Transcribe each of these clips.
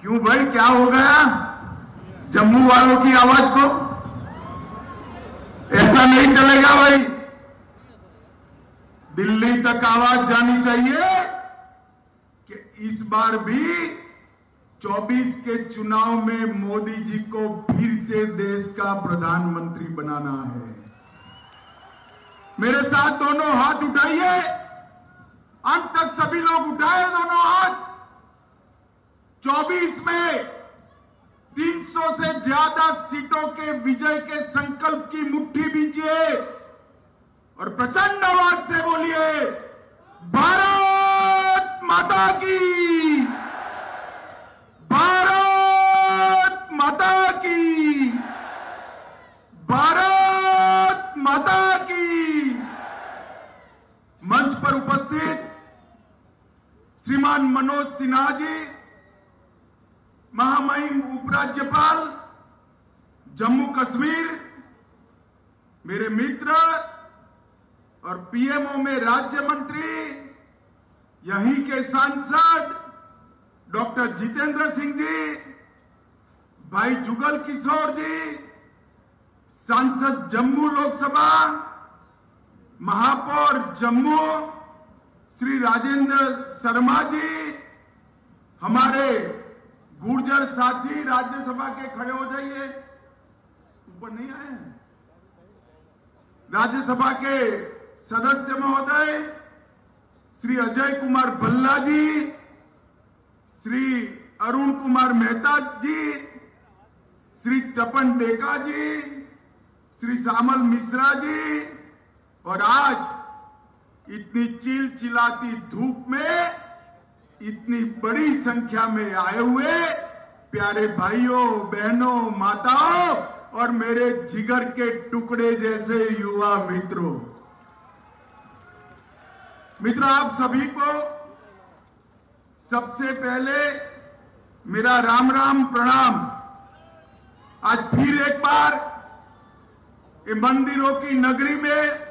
क्यों भाई, क्या हो गया जम्मू वालों की आवाज को? ऐसा नहीं चलेगा भाई, दिल्ली तक आवाज जानी चाहिए कि इस बार भी 24 के चुनाव में मोदी जी को फिर से देश का प्रधानमंत्री बनाना है। मेरे साथ दोनों हाथ उठाइए, अंत तक सभी लोग उठाए दोनों हाथ। 24 में 300 से ज्यादा सीटों के विजय के संकल्प की मुट्ठी बींचिए और प्रचंड आवाज से बोलिए, भारत माता की, भारत माता की, भारत माता की। मंच पर उपस्थित श्रीमान मनोज सिन्हा जी, महामहिम उपराज्यपाल जम्मू कश्मीर, मेरे मित्र और पीएमओ में राज्य मंत्री, यहीं के सांसद डॉक्टर जितेंद्र सिंह जी, भाई जुगल किशोर जी, सांसद जम्मू लोकसभा, महापौर जम्मू श्री राजेंद्र शर्मा जी, हमारे गुर्जर साथी राज्यसभा के खड़े हो जाइए, ऊपर नहीं आए हैं, राज्यसभा के सदस्य महोदय श्री अजय कुमार भल्ला जी, श्री अरुण कुमार मेहता जी, श्री तपन डेका जी, श्री श्यामल मिश्रा जी, और आज इतनी चिलचिलाती धूप में इतनी बड़ी संख्या में आए हुए प्यारे भाइयों बहनों माताओं और मेरे जिगर के टुकड़े जैसे युवा मित्रों, आप सभी को सबसे पहले मेरा राम राम प्रणाम। आज फिर एक बार ये मंदिरों की नगरी में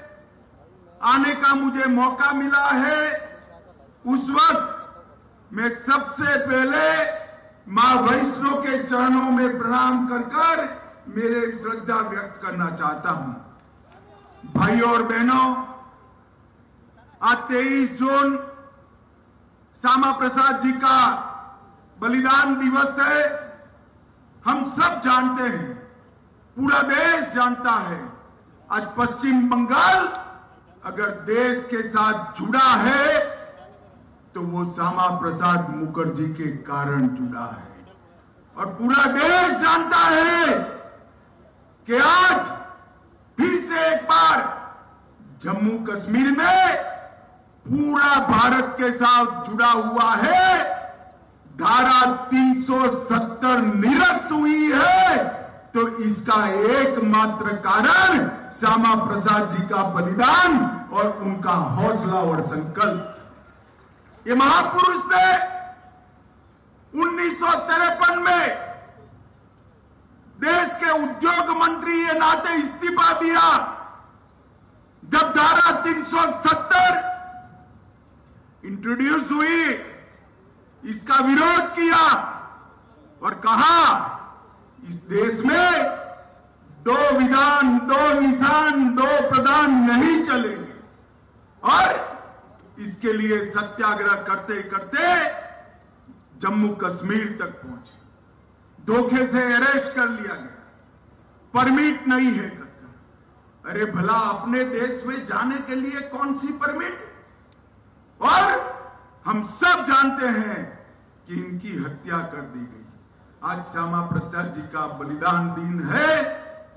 आने का मुझे मौका मिला है। उस वक्त मैं सबसे पहले मां वैष्णो के चरणों में प्रणाम कर मेरे श्रद्धा व्यक्त करना चाहता हूं। भाइयों और बहनों, आज 23 जून श्यामा प्रसाद जी का बलिदान दिवस है। हम सब जानते हैं, पूरा देश जानता है, आज पश्चिम बंगाल अगर देश के साथ जुड़ा है तो वो श्यामा प्रसाद मुखर्जी के कारण जुड़ा है। और पूरा देश जानता है कि आज फिर से एक बार जम्मू कश्मीर में पूरा भारत के साथ जुड़ा हुआ है। धारा 370 निरस्त हुई है तो इसका एकमात्र कारण श्यामा प्रसाद जी का बलिदान और उनका हौसला और संकल्प। ये महापुरुष ने 1953 में देश के उद्योग मंत्री के नाते इस्तीफा दिया। जब धारा 370 इंट्रोड्यूस हुई, इसका विरोध किया और कहा इस देश में दो विधान, दो निशान, दो प्रधान नहीं चलेंगे। और इसके लिए सत्याग्रह करते करते जम्मू कश्मीर तक पहुंचे। धोखे से अरेस्ट कर लिया गया, परमिट नहीं है तक। अरे भला अपने देश में जाने के लिए कौन सी परमिट? और हम सब जानते हैं कि इनकी हत्या कर दी गई। आज श्यामा प्रसाद जी का बलिदान दिन है,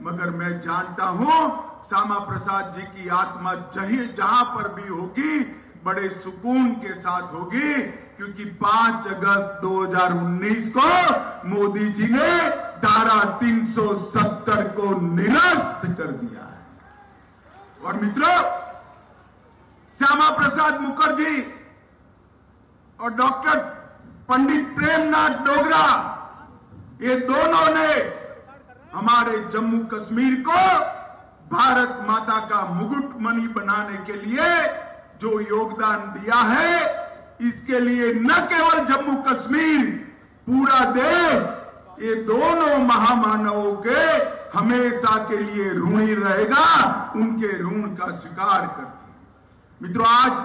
मगर मैं जानता हूं श्यामा प्रसाद जी की आत्मा जहां पर भी होगी बड़े सुकून के साथ होगी, क्योंकि 5 अगस्त 2019 को मोदी जी ने धारा 370 को निरस्त कर दिया है। और मित्रों, श्यामा प्रसाद मुखर्जी और डॉक्टर पंडित प्रेमनाथ डोगरा, ये दोनों ने हमारे जम्मू कश्मीर को भारत माता का मुकुटमणि बनाने के लिए जो योगदान दिया है, इसके लिए न केवल जम्मू कश्मीर पूरा देश ये दोनों महामानवों के हमेशा के लिए ऋणी रहेगा, उनके ऋण का स्वीकार करते। मित्रों, आज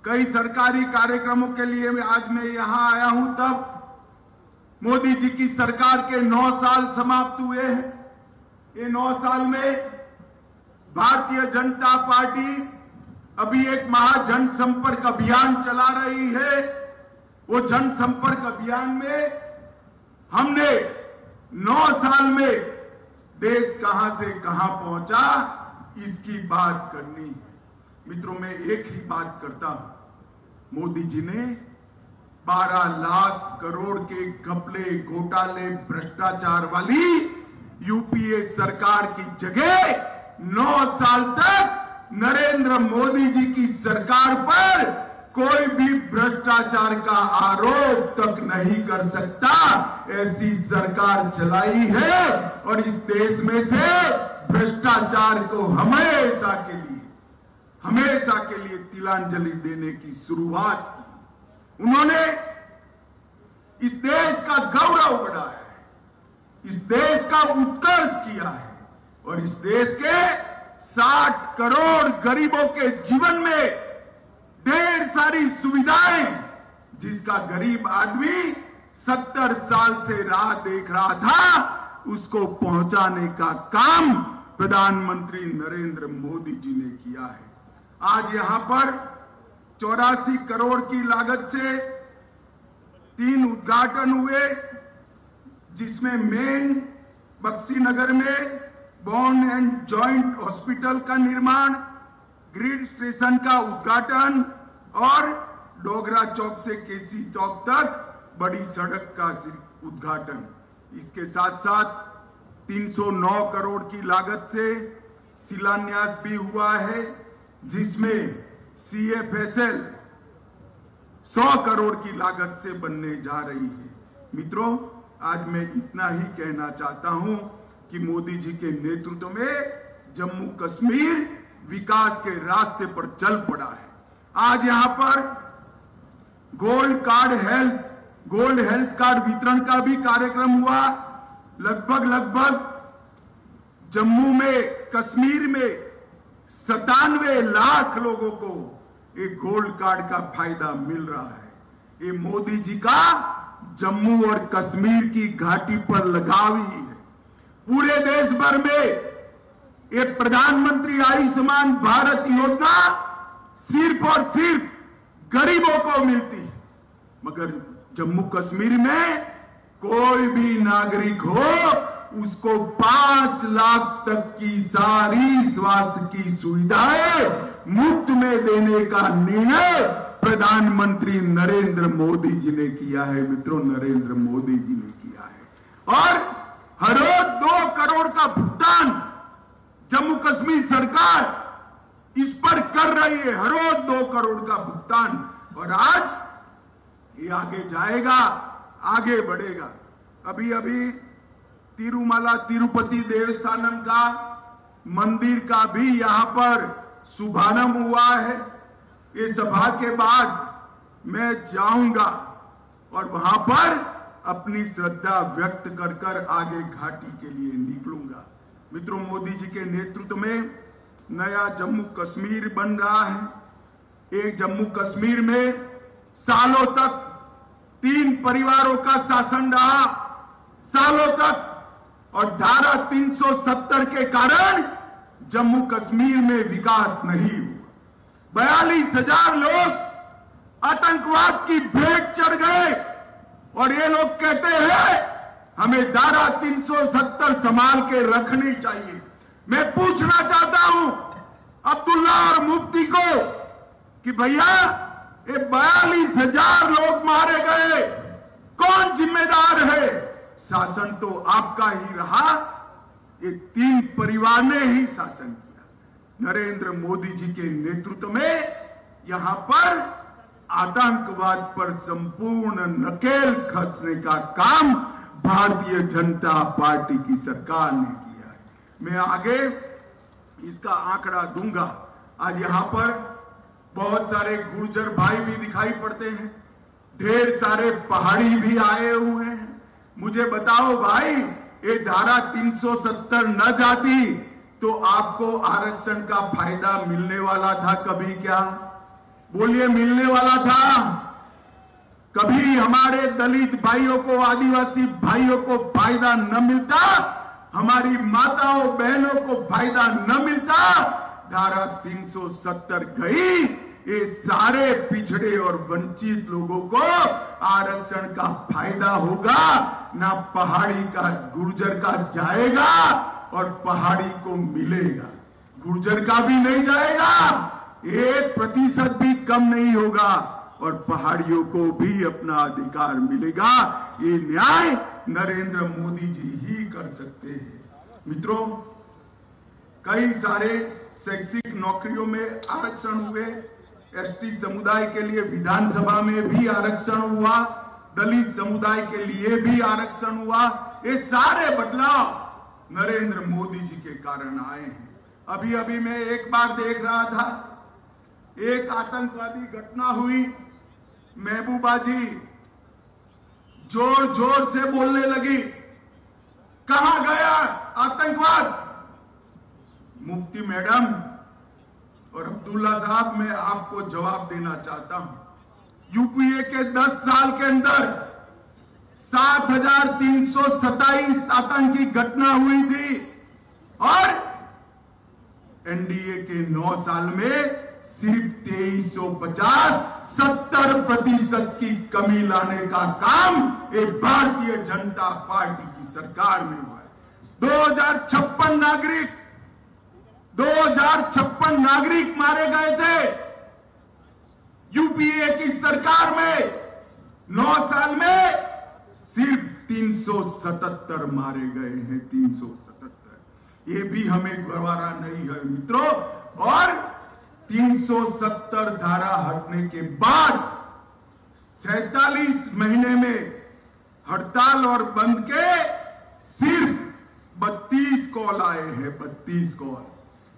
कई सरकारी कार्यक्रमों के लिए आज मैं यहां आया हूं, तब मोदी जी की सरकार के 9 साल समाप्त हुए हैं। ये 9 साल में भारतीय जनता पार्टी अभी एक महाजन संपर्क अभियान चला रही है। वो जनसंपर्क अभियान में हमने 9 साल में देश कहां से कहां पहुंचा, इसकी बात करनी है। मित्रों, मैं एक ही बात करता हूं, मोदी जी ने 12 लाख करोड़ के घपले, घोटाले, भ्रष्टाचार वाली यूपीए सरकार की जगह 9 साल तक नरेंद्र मोदी जी की सरकार पर कोई भी भ्रष्टाचार का आरोप तक नहीं कर सकता, ऐसी सरकार चलाई है। और इस देश में से भ्रष्टाचार को हमेशा के लिए तिलांजलि देने की शुरुआत की। उन्होंने इस देश का गौरव बढ़ाया है, इस देश का उत्कर्ष किया है और इस देश के 60 करोड़ गरीबों के जीवन में ढेर सारी सुविधाएं, जिसका गरीब आदमी 70 साल से राह देख रहा था, उसको पहुंचाने का काम प्रधानमंत्री नरेंद्र मोदी जी ने किया है। आज यहां पर 84 करोड़ की लागत से 3 उद्घाटन हुए, जिसमें मेन बक्सीनगर में बोन एंड जॉइंट हॉस्पिटल का निर्माण, ग्रिड स्टेशन का उद्घाटन और डोगरा चौक से केसी चौक तक बड़ी सड़क का उद्घाटन। इसके साथ साथ 309 करोड़ की लागत से शिलान्यास भी हुआ है, जिसमें CFSL 100 करोड़ की लागत से बनने जा रही है। मित्रों, आज मैं इतना ही कहना चाहता हूं कि मोदी जी के नेतृत्व में जम्मू कश्मीर विकास के रास्ते पर चल पड़ा है। आज यहां पर गोल्ड हेल्थ कार्ड वितरण का भी कार्यक्रम हुआ। लगभग जम्मू में, कश्मीर में 97 लाख लोगों को एक गोल्ड कार्ड का फायदा मिल रहा है। ये मोदी जी का जम्मू और कश्मीर की घाटी पर लगाव ही है। पूरे देश भर में एक प्रधानमंत्री आयुष्मान भारत योजना सिर्फ और सिर्फ गरीबों को मिलती है, मगर जम्मू कश्मीर में कोई भी नागरिक हो, उसको 5 लाख तक की सारी स्वास्थ्य की सुविधाएं मुफ्त में देने का निर्णय प्रधानमंत्री नरेंद्र मोदी जी ने किया है। मित्रों, नरेंद्र मोदी जी ने किया है। और हर रोज 2 करोड़ का भुगतान जम्मू कश्मीर सरकार इस पर कर रही है, हर रोज 2 करोड़ का भुगतान। और आज ये आगे जाएगा, आगे बढ़ेगा। अभी तिरुमला तिरुपति देवस्थानम का मंदिर का भी यहां पर शुभारंभ हुआ है। ये सभा के बाद मैं जाऊंगा और वहां पर अपनी श्रद्धा व्यक्त कर आगे घाटी के लिए निकलूंगा। मित्रों, मोदी जी के नेतृत्व में नया जम्मू कश्मीर बन रहा है। एक जम्मू कश्मीर में सालों तक 3 परिवारों का शासन रहा, सालों तक, और धारा 370 के कारण जम्मू कश्मीर में विकास नहीं हुआ। 42,000 लोग आतंकवाद की भेंट चढ़ गए और ये लोग कहते हैं हमें धारा 370 संभाल के रखनी चाहिए। मैं पूछना चाहता हूं अब्दुल्ला और मुफ्ती को कि भैया, ये 42,000 लोग मारे गए, कौन जिम्मेदार है? शासन तो आपका ही रहा, ये 3 परिवार ने ही शासन किया। नरेंद्र मोदी जी के नेतृत्व में यहां पर आतंकवाद पर संपूर्ण नकेल कसने का काम भारतीय जनता पार्टी की सरकार ने किया है। मैं आगे इसका आंकड़ा दूंगा। आज यहां पर बहुत सारे गुर्जर भाई भी दिखाई पड़ते हैं, ढेर सारे पहाड़ी भी आए हुए हैं। मुझे बताओ भाई, ये धारा 370 न जाती तो आपको आरक्षण का फायदा मिलने वाला था कभी? क्या बोलिए, मिलने वाला था? कभी हमारे दलित भाइयों को, आदिवासी भाइयों को फायदा न मिलता? हमारी माताओं बहनों को फायदा न मिलता? धारा 370 गई, ये सारे पिछड़े और वंचित लोगों को आरक्षण का फायदा होगा ना, पहाड़ी का गुर्जर का जाएगा और पहाड़ी को मिलेगा। गुर्जर का भी नहीं जाएगा, 1% भी कम नहीं होगा और पहाड़ियों को भी अपना अधिकार मिलेगा। ये न्याय नरेंद्र मोदी जी ही कर सकते हैं। मित्रों, कई सारे शैक्षिक नौकरियों में आरक्षण हुए, एसटी समुदाय के लिए विधानसभा में भी आरक्षण हुआ, दलित समुदाय के लिए भी आरक्षण हुआ। ये सारे बदलाव नरेंद्र मोदी जी के कारण आए हैं। अभी अभी मैं एक बार देख रहा था, एक आतंकवादी घटना हुई, महबूबा जी जोर जोर से बोलने लगी, कहां गया आतंकवाद? मुफ्ती मैडम और अब्दुल्ला साहब, मैं आपको जवाब देना चाहता हूं। यूपीए के 10 साल के अंदर 7,327 आतंकी घटना हुई थी और एनडीए के 9 साल में सिर्फ 2350, 70% की कमी लाने का काम एक भारतीय जनता पार्टी की सरकार में हुआ है। 2056 नागरिक मारे गए थे यूपीए की सरकार में। 9 साल में सिर्फ 377 मारे गए हैं, 377। ये भी हमें गवारा नहीं है मित्रों। और 370 धारा हटने के बाद 47 महीने में हड़ताल और बंद के सिर्फ 32 कॉल आए हैं, 32 कॉल।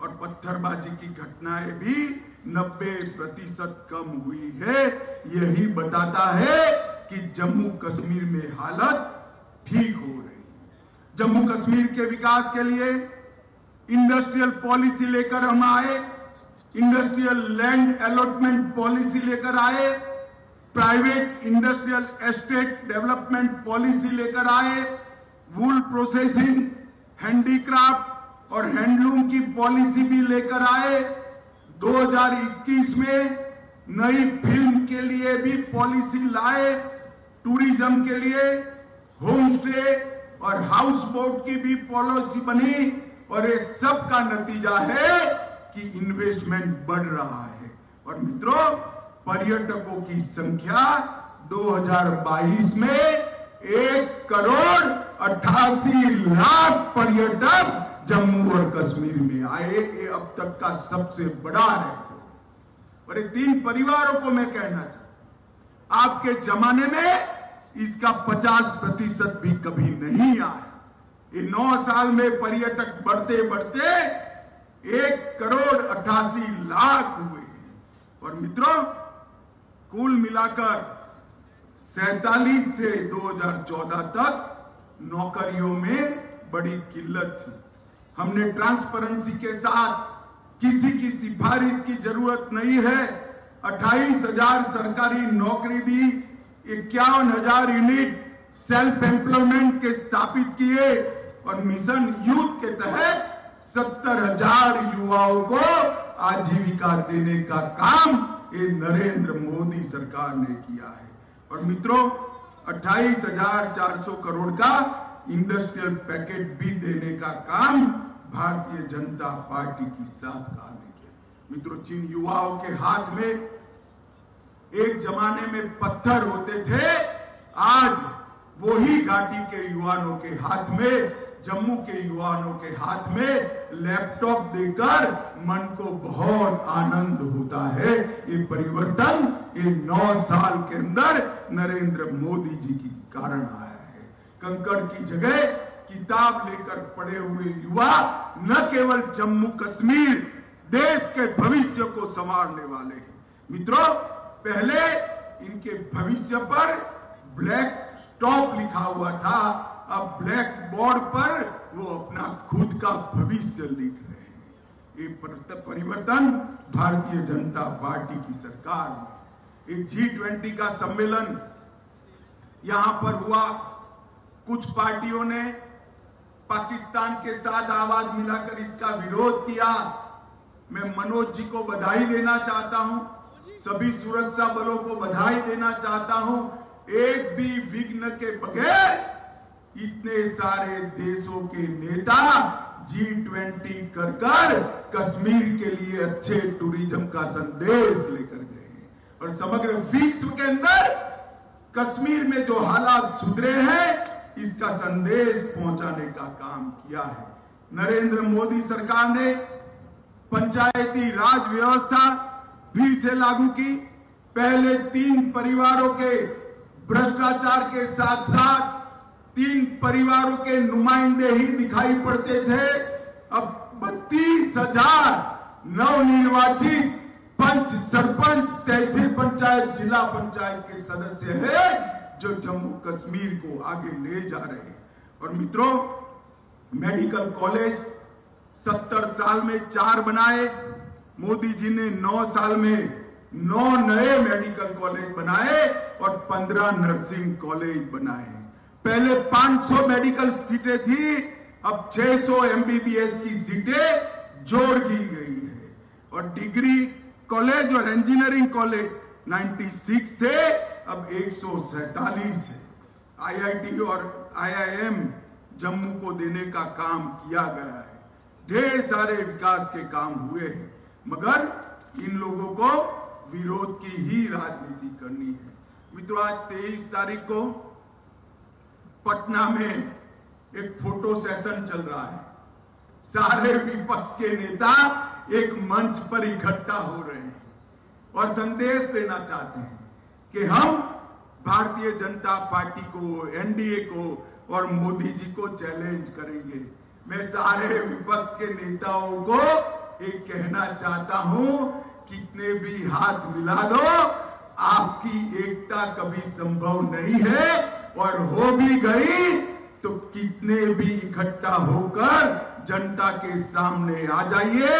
और पत्थरबाजी की घटनाएं भी 90% कम हुई है। यही बताता है कि जम्मू कश्मीर में हालत ठीक हो रही है। जम्मू कश्मीर के विकास के लिए इंडस्ट्रियल पॉलिसी लेकर हम आए, इंडस्ट्रियल लैंड अलॉटमेंट पॉलिसी लेकर आए, private industrial estate development policy लेकर आए, वूल प्रोसेसिंग, हैंडीक्राफ्ट और हैंडलूम की पॉलिसी भी लेकर आए। 2021 में नई फिल्म के लिए भी पॉलिसी लाए, टूरिज्म के लिए होम स्टे और हाउस बोट की भी पॉलिसी बनी। और ये सब का नतीजा है कि इन्वेस्टमेंट बढ़ रहा है। और मित्रों, पर्यटकों की संख्या 2022 में 1,88,00,000 पर्यटक जम्मू और कश्मीर में आए। ये अब तक का सबसे बड़ा रिकॉर्ड। और ये 3 परिवारों को मैं कहना चाहता हूं, आपके जमाने में इसका 50% भी कभी नहीं आया। ये 9 साल में पर्यटक बढ़ते बढ़ते 1,88,00,000 हुए। और मित्रों, कुल मिलाकर 47 से 2014 तक नौकरियों में बड़ी किल्लत थी। हमने ट्रांसपेरेंसी के साथ, किसी की सिफारिश की जरूरत नहीं है, 28,000 सरकारी नौकरी दी, 51,000 यूनिट सेल्फ एम्प्लॉयमेंट के स्थापित किए और मिशन यूथ के तहत 70,000 युवाओं को आजीविका देने का काम ये नरेंद्र मोदी सरकार ने किया है। और मित्रों, 28,400 करोड़ का इंडस्ट्रियल पैकेज भी देने का काम भारतीय जनता पार्टी की सरकार ने किया। मित्रों, जिन युवाओं के हाथ में एक जमाने में पत्थर होते थे, आज वही घाटी के युवाओं के हाथ में, जम्मू के युवाओं के हाथ में लैपटॉप देकर मन को बहुत आनंद होता है। ये परिवर्तन ये 9 साल के अंदर नरेंद्र मोदी जी के कारण आया है। कंकड़ की जगह किताब लेकर पढ़े हुए युवा न केवल जम्मू कश्मीर, देश के भविष्य को संवारने वाले हैं। मित्रों, पहले इनके भविष्य पर ब्लैक स्टॉप लिखा हुआ था, अब ब्लैक बोर्ड पर वो अपना खुद का भविष्य लिख रहे हैं। ये परिवर्तन भारतीय जनता पार्टी की सरकार में। एक G20 का सम्मेलन यहां पर हुआ, कुछ पार्टियों ने पाकिस्तान के साथ आवाज मिलाकर इसका विरोध किया। मैं मनोज जी को बधाई देना चाहता हूं, सभी सुरक्षा बलों को बधाई देना चाहता हूं। एक भी विघ्न के बगैर इतने सारे देशों के नेता G20 कर कश्मीर के लिए अच्छे टूरिज्म का संदेश लेकर गए हैं और समग्र विश्व के अंदर कश्मीर में जो हालात सुधरे हैं इसका संदेश पहुंचाने का काम किया है। नरेंद्र मोदी सरकार ने पंचायती राज व्यवस्था फिर से लागू की। पहले 3 परिवारों के भ्रष्टाचार के साथ साथ 3 परिवारों के नुमाइंदे ही दिखाई पड़ते थे। अब 32,000 नवनिर्वाचित पंच, सरपंच, तहसील पंचायत, जिला पंचायत के सदस्य हैं जो जम्मू कश्मीर को आगे ले जा रहे हैं। और मित्रों, मेडिकल कॉलेज 70 साल में 4 बनाए, मोदी जी ने 9 साल में 9 नए मेडिकल कॉलेज बनाए और 15 नर्सिंग कॉलेज बनाए। पहले 500 मेडिकल सीटें थी, अब 600 MBBS की सीटें जोड़ दी गई है। और डिग्री कॉलेज और इंजीनियरिंग कॉलेज 96 थे, अब 147 है। IIT और IIM जम्मू को देने का काम किया गया है। ढेर सारे विकास के काम हुए हैं, मगर इन लोगों को विरोध की ही राजनीति करनी है। मित्रों, आज 23 तारीख को पटना में एक फोटो सेशन चल रहा है। सारे विपक्ष के नेता एक मंच पर इकट्ठा हो रहे हैं और संदेश देना चाहते हैं कि हम भारतीय जनता पार्टी को, NDA को और मोदी जी को चैलेंज करेंगे। मैं सारे विपक्ष के नेताओं को एक कहना चाहता हूं, कितने भी हाथ मिला लो, आपकी एकता कभी संभव नहीं है, और हो भी गई तो कितने भी इकट्ठा होकर जनता के सामने आ जाइए।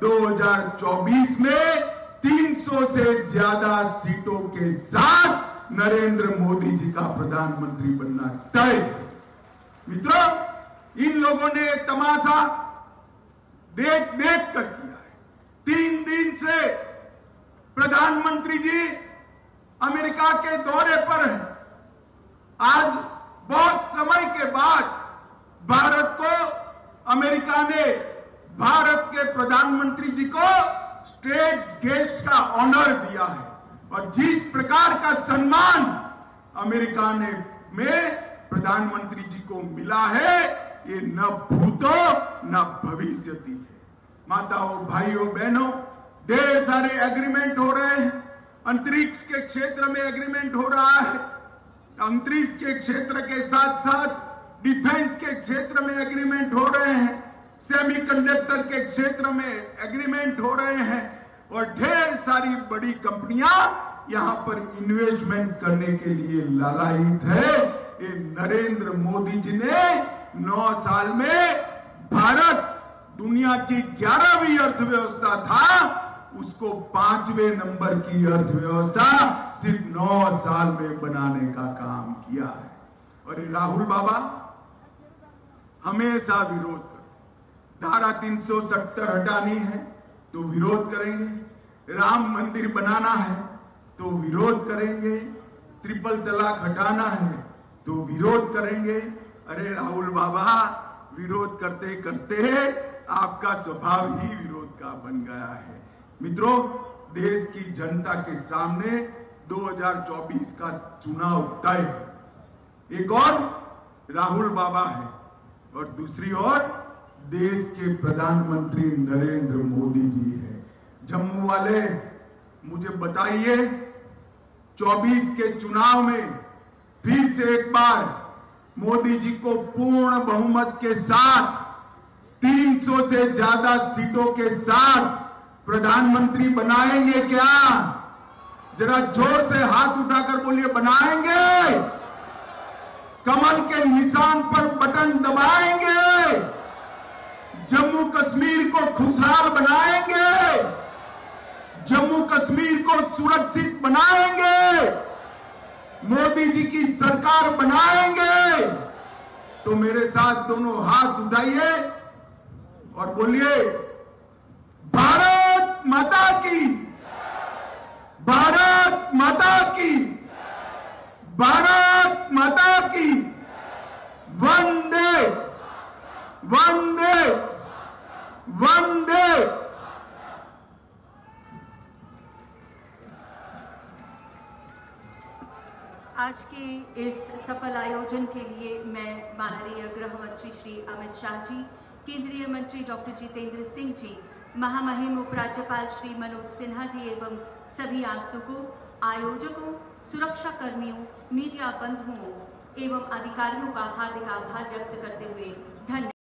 2024 में 300 से ज्यादा सीटों के साथ नरेंद्र मोदी जी का प्रधानमंत्री बनना तय। मित्रों, इन लोगों ने एक तमाशा देख कर किया है। 3 दिन से प्रधानमंत्री जी अमेरिका के दौरे पर हैं। आज बहुत समय के बाद भारत को, अमेरिका ने भारत के प्रधानमंत्री जी को स्टेट गेस्ट का ऑनर दिया है। और जिस प्रकार का सम्मान अमेरिका ने में प्रधानमंत्री जी को मिला है, ये न भूतो न भविष्यति है। माताओं, भाइयों, बहनों, ढेर सारे एग्रीमेंट हो रहे हैं। अंतरिक्ष के क्षेत्र में एग्रीमेंट हो रहा है, अंतरिक्ष के क्षेत्र के साथ साथ डिफेंस के क्षेत्र में एग्रीमेंट हो रहे हैं, सेमीकंडक्टर के क्षेत्र में एग्रीमेंट हो रहे हैं, और ढेर सारी बड़ी कंपनियां यहां पर इन्वेस्टमेंट करने के लिए लालायित है। ये नरेंद्र मोदी जी ने 9 साल में भारत दुनिया की 11वीं अर्थव्यवस्था था, उसको 5वें नंबर की अर्थव्यवस्था सिर्फ 9 साल में बनाने का काम किया है। और ये राहुल बाबा हमेशा विरोध करते। धारा 370 हटानी है तो विरोध करेंगे, राम मंदिर बनाना है तो विरोध करेंगे, ट्रिपल तलाक हटाना है तो विरोध करेंगे। अरे राहुल बाबा, विरोध करते करते आपका स्वभाव ही विरोध का बन गया है। मित्रों, देश की जनता के सामने 2024 का चुनाव तय है। एक और राहुल बाबा है और दूसरी ओर देश के प्रधानमंत्री नरेंद्र मोदी जी है। जम्मू वाले मुझे बताइए, 24 के चुनाव में फिर से एक बार मोदी जी को पूर्ण बहुमत के साथ 300 से ज्यादा सीटों के साथ प्रधानमंत्री बनाएंगे क्या? जरा जोर से हाथ उठाकर बोलिए, बनाएंगे। कमल के निशान पर बटन दबाएंगे। जम्मू कश्मीर को खुशहाल बनाएंगे। जम्मू कश्मीर को सुरक्षित बनाएंगे। मोदी जी की सरकार बनाएंगे। तो मेरे साथ दोनों हाथ उठाइए और बोलिए, भारत माता की, भारत माता की, भारत माता की, वंदे वंदे वंदे। आज के इस सफल आयोजन के लिए मैं माननीय गृह मंत्री श्री अमित शाह जी, केंद्रीय मंत्री डॉक्टर जितेंद्र सिंह जी, महामहिम उपराज्यपाल श्री मनोज सिन्हा जी एवं सभी आगंतुकों, आयोजकों, सुरक्षा कर्मियों, मीडिया बंधुओं एवं अधिकारियों का हार्दिक आभार व्यक्त करते